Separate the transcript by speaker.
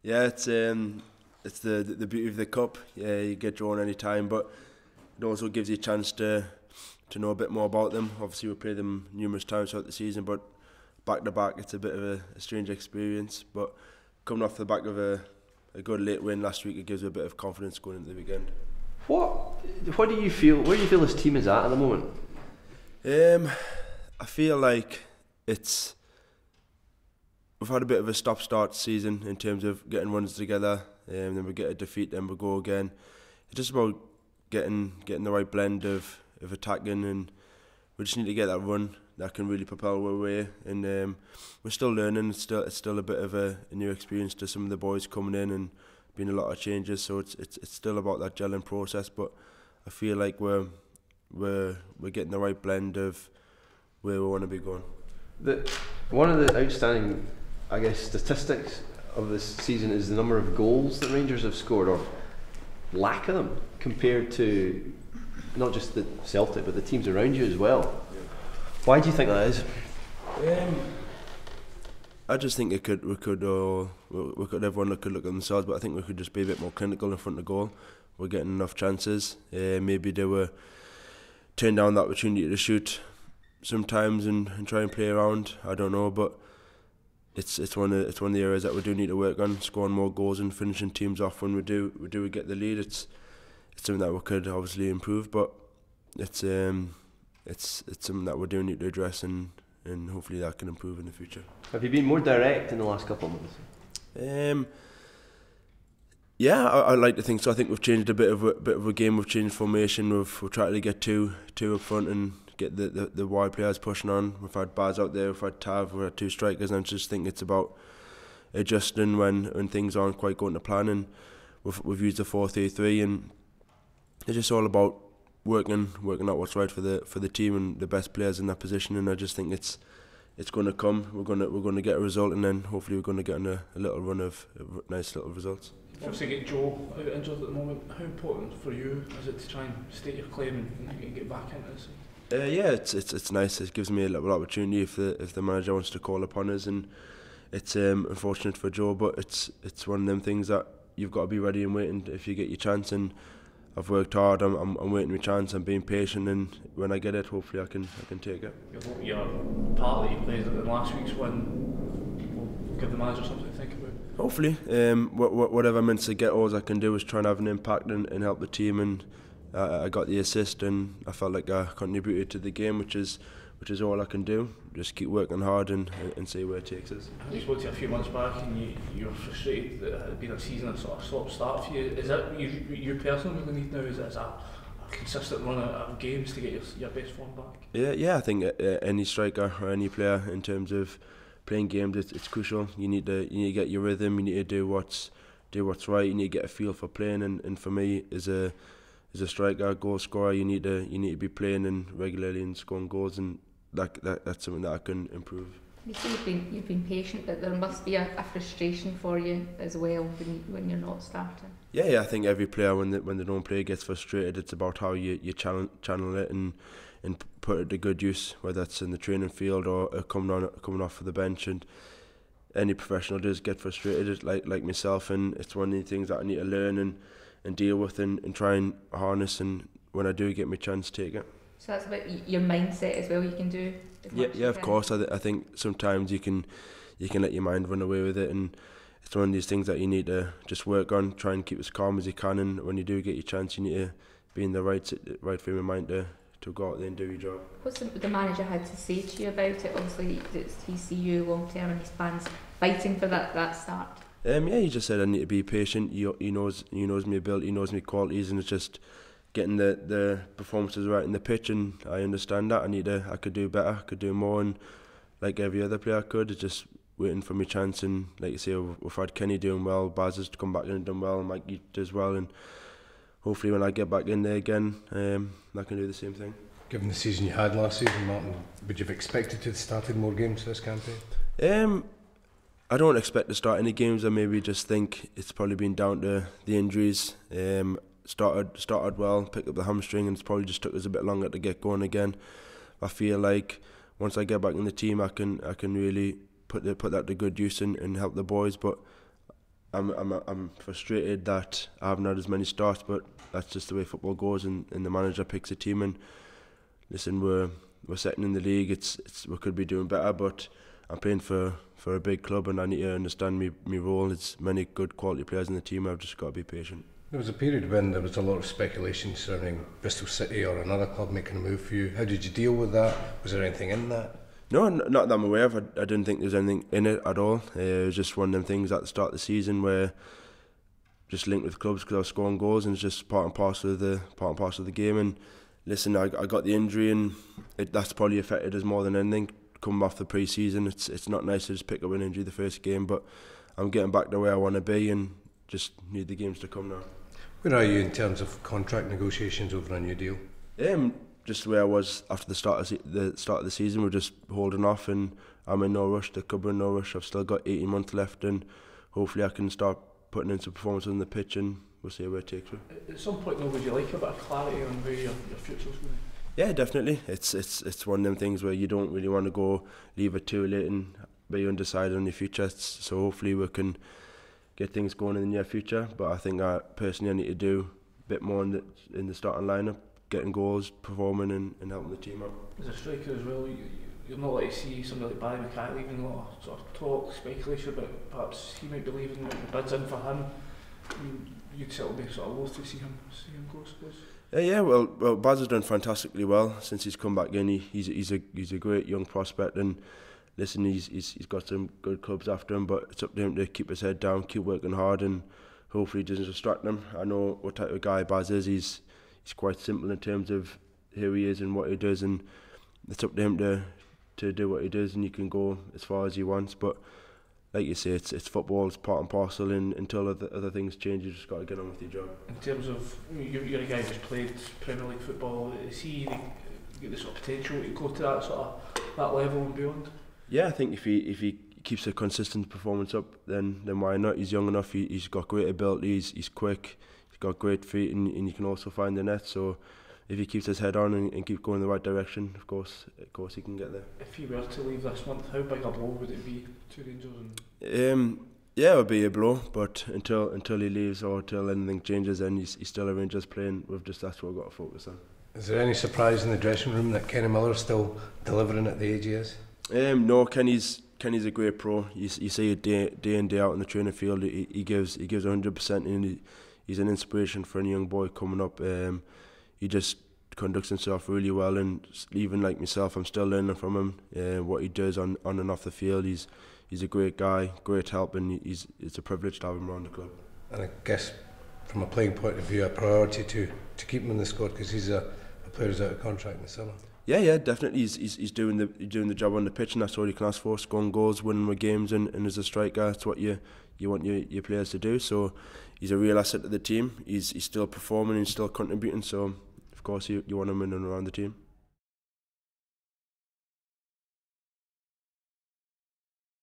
Speaker 1: Yeah, it's the beauty of the cup. Yeah, you get drawn any time, but it also gives you a chance to know a bit more about them. Obviously, we play them numerous times throughout the season, but back to back, it's a bit of a strange experience. But coming off the back of a good late win last week, it gives you a bit of confidence going into the weekend.
Speaker 2: What do you feel? Where do you feel this team is at the moment?
Speaker 1: I feel like we've had a bit of a stop-start season in terms of getting runs together, then we get a defeat, then we go again. It's just about getting the right blend of attacking, and we just need to get that run that can really propel our way. And we're still learning. It's still a bit of a new experience to some of the boys coming in, and been a lot of changes. So it's still about that gelling process. But I feel like we're getting the right blend of where we want to be going.
Speaker 2: One of the outstanding, I guess, statistics of this season is the number of goals that Rangers have scored, or lack of them, compared to not just the Celtic but the teams around you as well. Yeah. Why do you think that is?
Speaker 1: I just think everyone could look at themselves, but I think we could just be a bit more clinical in front of goal. We're getting enough chances. Maybe they were turned down the opportunity to shoot sometimes and try and play around. I don't know, but it's one of the areas that we do need to work on, scoring more goals and finishing teams off when we get the lead. It's something that we could obviously improve, but it's something that we do need to address, and hopefully that can improve in the future.
Speaker 2: Have you been more direct in the last couple of months?
Speaker 1: Yeah, I like to think so. I think we've changed a bit of a game. We've changed formation. We've tried to get two up front and get the wide players pushing on. We've had Baz out there, we've had Tav, we've had two strikers, and I just think it's about adjusting when things aren't quite going to plan. And we've used the 4-3-3, and it's just all about working out what's right for the team and the best players in that position. And I just think it's going to come. We're going to get a result, and then hopefully we're going to get on a little run of nice little results.
Speaker 3: Obviously, get Joe out injured at the moment. How important for you is it to try and state your claim and get back into this?
Speaker 1: Yeah, it's nice. It gives me a little opportunity if the manager wants to call upon us, and it's unfortunate for Joe, but it's one of them things that you've got to be ready and waiting if you get your chance. And I've worked hard. I'm waiting my chance. I'm being patient, and when I get it, hopefully I can take it.
Speaker 3: Your part that you played in last week's win will give the manager something to think about. Hopefully,
Speaker 1: whatever I'm meant to get, all I can do is try and have an impact and help the team. And I got the assist, and I felt like I contributed to the game, which is all I can do. Just keep working hard and see where it takes us.
Speaker 3: You spoke to you a few months back, and you were frustrated that it had been a season that sort of stop start for you. Is that you personally really need now? Is it a consistent run of games to get your best form back?
Speaker 1: Yeah. I think any striker or any player, in terms of playing games, it's crucial. You need to get your rhythm. You need to do what's right. You need to get a feel for playing. And for me, as a striker, goal scorer, you need to be playing and regularly and scoring goals, and that's something that I can improve.
Speaker 4: You say you've been patient, but there must be a frustration for you as well when you're not starting.
Speaker 1: Yeah. I think every player, when they don't play, gets frustrated. It's about how you channel it and put it to good use, whether it's in the training field or coming off of the bench. And any professional does get frustrated, like myself, and it's one of the things that I need to learn and deal with and try and harness, and when I do get my chance, take it.
Speaker 4: So that's about your mindset as well. You can do.
Speaker 1: Yeah, of course. I think sometimes you can let your mind run away with it, and it's one of these things that you need to just work on. Try and keep as calm as you can, and when you do get your chance, you need to be in the right frame of mind to go out there and do your job.
Speaker 4: What's the manager had to say to you about it? Obviously, he see you long term, and his fans fighting for that start.
Speaker 1: Yeah, he just said I need to be patient. He knows my ability, he knows my qualities, and it's just getting the performances right in the pitch. And I understand that I could do better, could do more, and like every other player could. It's just waiting for my chance. And like you say, we've had Kenny doing well, Baz has come back in and done well, and Mikey does well, and hopefully when I get back in there again, I can do the same thing.
Speaker 5: Given the season you had last season, Martyn, would you have expected to have started more games this campaign?
Speaker 1: I don't expect to start any games. I maybe just think it's probably been down to the injuries. Started well, picked up the hamstring, and it's probably just took us a bit longer to get going again. I feel like once I get back in the team, I can really put that to good use and help the boys. But I'm frustrated that I haven't had as many starts, but that's just the way football goes, and the manager picks a team. And listen, we're second in the league. We could be doing better, but I'm playing for a big club, and I need to understand my role. There's many good quality players in the team. I've just got to be patient.
Speaker 5: There was a period when there was a lot of speculation surrounding Bristol City or another club making a move for you. How did you deal with that? Was there anything in that?
Speaker 1: No, not that I'm aware of. I didn't think there was anything in it at all. It was just one of them things at the start of the season where just linked with clubs because I was scoring goals, and it's just part and parcel of the game. And listen, I got the injury, and that's probably affected us more than anything. Coming off the pre-season, it's not nice to just pick up an injury the first game, but I'm getting back to where I want to be, and just need the games to come now.
Speaker 5: Where are you in terms of contract negotiations over a new deal?
Speaker 1: Just the way I was after the start of the season. We're just holding off, and I'm in no rush. The club are in no rush. I've still got 18 months left, and hopefully I can start putting in some performances on the pitch, and we'll see where it takes me.
Speaker 3: At some point, though, would you like a bit of clarity on where your future's going?
Speaker 1: Yeah, definitely. It's one of them things where you don't really want to leave it too late and be undecided on your future. So hopefully we can get things going in the near future. But I think I need to do a bit more in the starting lineup, getting goals, performing, and helping the team out.
Speaker 3: As a striker as well, you're not like to see somebody like Barry Mackay leaving. A lot of sort of talk, speculation about perhaps he might be leaving, the bids in for him. You'd still be sort of loath to see him go, I suppose.
Speaker 1: Yeah, well, Baz has done fantastically well since he's come back in. He's a great young prospect, and listen, he's got some good clubs after him, but it's up to him to keep his head down, keep working hard, and hopefully he doesn't distract him. I know what type of guy Baz is. He's quite simple in terms of who he is and what he does, and it's up to him to do what he does, and he can go as far as he wants. But like you say, it's football, it's part and parcel, and until other things change, you just got to get on with your job. In
Speaker 3: terms of, you're a guy who's played Premier League football, is he got the sort of potential to go to that level and beyond? Yeah,
Speaker 1: I think if he keeps a consistent performance up, then why not? He's young enough, he's got great ability, he's quick, he's got great feet, and he can also find the net. So if he keeps his head on and keep going in the right direction, of course he can get there.
Speaker 3: If he were to leave this month, how big a blow would it be to Rangers?
Speaker 1: Yeah, it would be a blow, but until he leaves or until anything changes, then he's still a Rangers playing. That's what we've got to focus on.
Speaker 5: Is there any surprise in the dressing room that Kenny Miller's still delivering at the age he is?
Speaker 1: No, Kenny's a great pro. You see it day in day out in the training field. He gives 100%, and he's an inspiration for any young boy coming up. He just conducts himself really well, and even like myself, I'm still learning from him. What he does on and off the field, he's a great guy, great help, and it's a privilege to have him around the club. And
Speaker 5: I guess from a playing point of view, a priority to keep him in the squad because he's a player who's out of contract in the summer.
Speaker 1: Yeah, definitely. He's doing the job on the pitch, and that's all you can ask for: scoring goals, winning with games, and as a striker, that's what you want your players to do. So he's a real asset to the team. He's still performing, he's still contributing. So of course you want him in and around the team.